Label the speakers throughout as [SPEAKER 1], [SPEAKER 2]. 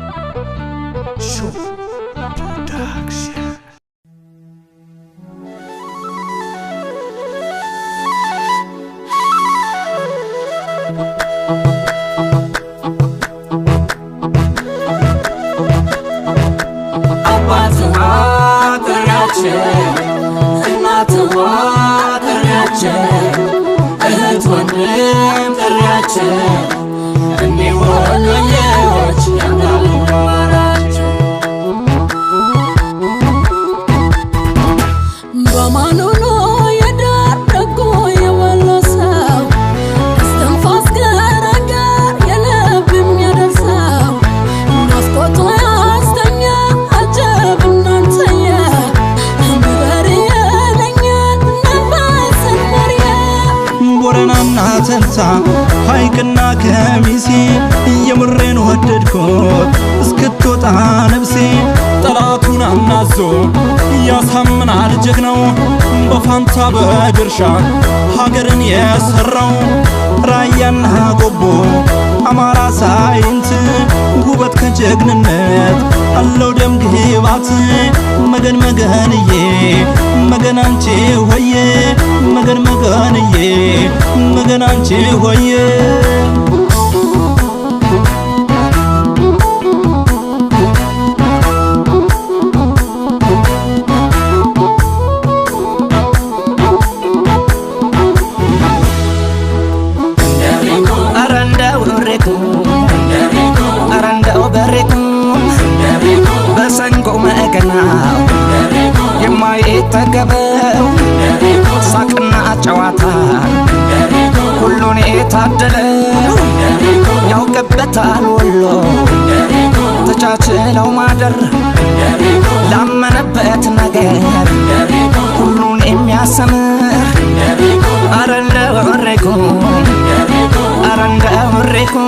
[SPEAKER 1] Show Production.
[SPEAKER 2] እህት ወንድም ጥሪያችን እኒወሎየዎች ያንጋሉራቸው በማኑኖ የዳረጎ የወለሰው እስትንፋስ ገረገር የልብ የሚያደርሰው ናፍቆቱ ያስተኛ አጀብ እናንተየ
[SPEAKER 3] ቦረናና ተንታ ሐይቅና ከሚሴ የምሬን ወደድኩት እስክትወጣ ነፍሴ ጠላቱን አናዞ ያሳምናል ጀግናው በፋንታ በድርሻ ሀገርን የሰራው ራያና ጎቦ አማራ ሳይንት ውበት ከጀግንነት አለው ደም ግባት መገን መገንዬ መገን አንቺ ሆዬ መገን መገንዬ መገን አንቺ ሆዬ
[SPEAKER 2] የማይጠገበው ሳቅና ጨዋታ ሁሉን የታደለው ያውቅበታል ወሎ ተቻችለው ማደር ላመነበት ነገር ሁሉን የሚያሰምር አረ እንደወሬኩም አረ እንደወሬኩም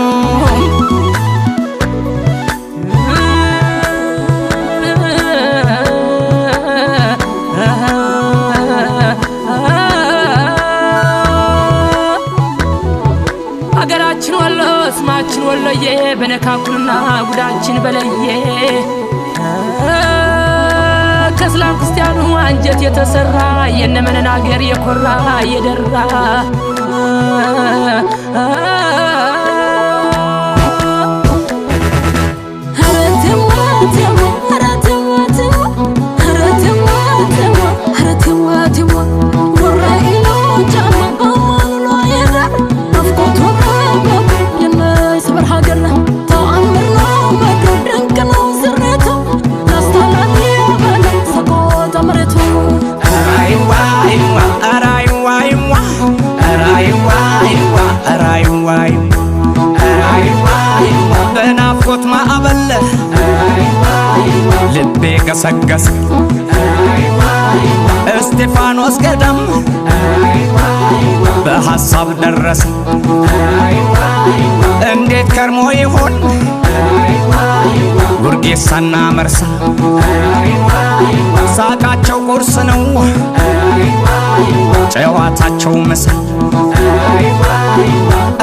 [SPEAKER 2] ስማችን ወሎዬ በነካኩና ጉዳችን በለየ ከእስላም ክርስቲያኑ አንጀት የተሰራ የነመነን አገር የኮራ የደራ በናፍቆት ማዕበል ልቤ ገሰገሰ እስጢፋኖስ ገዳም በሐሳብ ደረሰ እንዴት ከርሞ ይሆን ጉርጌሳና መርሳ ሳቃቸው ቁርስ ነው ጨዋታቸው ምሳ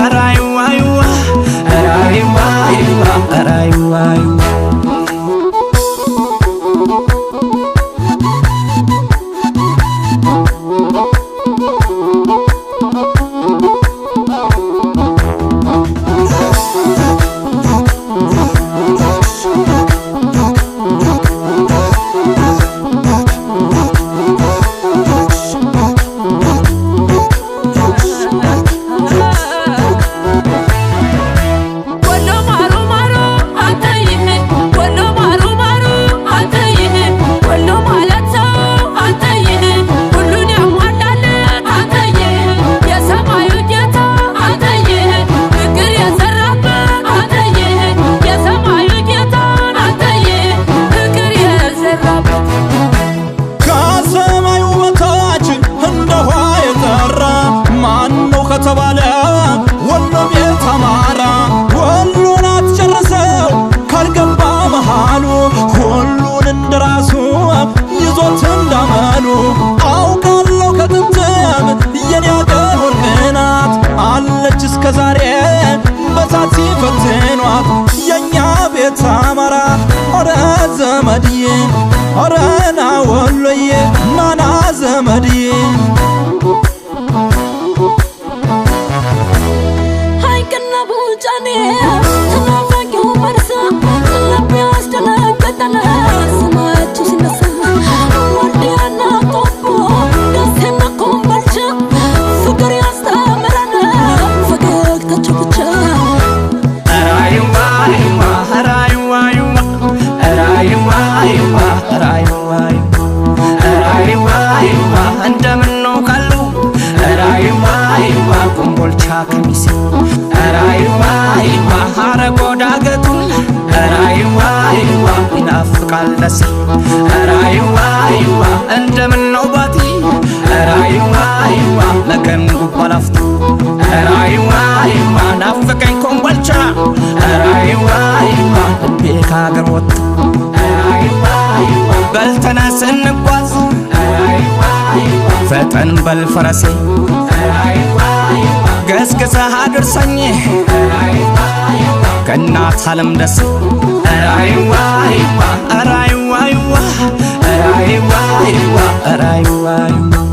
[SPEAKER 2] አራይዋይዋ አራይዋይዋ አራይዋይዋ ይናፍቃል ደሴ ራይዋ ይዋ እንደምን ነው ባቲ ራይዋ ይዋ ለከም ጉባላፍቶ ራይዋ ይዋ ናፍቀኝ ኮምቦልቻ ራይዋ ይዋ ልቤ ከአገር ወጥቶ ራይዋ ይዋ በልተነስ እንጓዝ ራይዋ ይዋ ፈጠን በል ፈረሴ ራይዋ ይዋ ገስግሰህ አድርሰኝ ራይዋ ይዋ ከእናት ዓለም ደሴ ራይዋ ይዋ ራይዋ ይዋ ራይዋ ይዋ ራይዋ ይዋ